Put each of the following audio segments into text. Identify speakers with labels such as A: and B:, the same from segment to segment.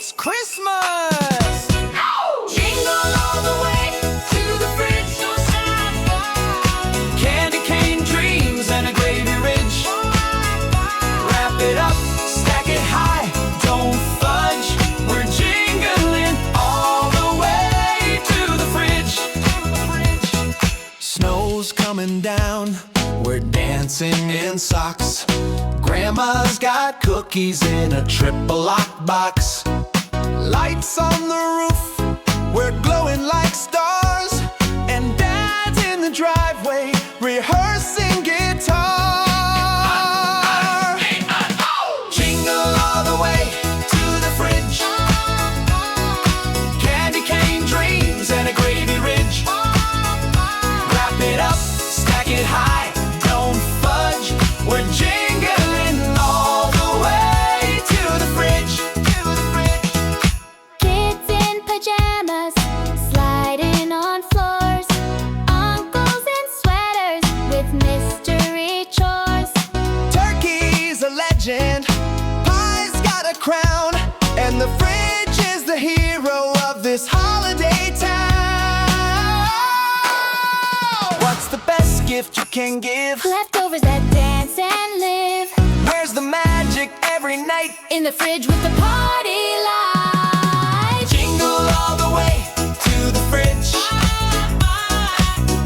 A: It's Christmas!
B: Jingle all the way to the fridge.
A: Candy cane dreams and a gravy ridge. Wrap it up, stack it high, don't fudge. We're jingling all the way to the fridge. Snow's coming down, we're dancing in socks. Grandma's got cookies in a triple lock box. Lights on the roof, we're glowing like stars. And Dad's in the driveway, rehearsing guitar. Jingle all the way to the fridge. Candy cane dreams and a gravy ridge. Wrap it up, stack it high, don't fudge. We're jingling all the way to the fridge.
B: Kids in pajamas, sliding on floors. Uncles in sweaters with mystery chores.
A: Turkey's a legend, pie's got a crown, and the fridge is the hero of this holiday town. What's the best gift you can give?
B: Leftovers that dance and live.
A: Where's the magic every night?
B: In the fridge with the party lights.
A: Jingle all the way to the fridge.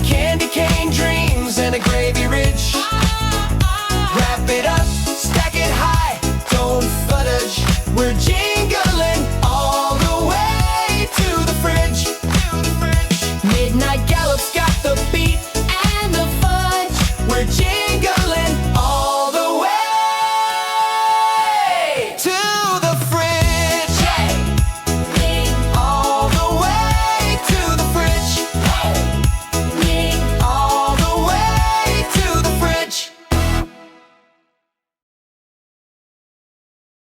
A: Candy cane dreams and a gravy ridge. Wrap it up,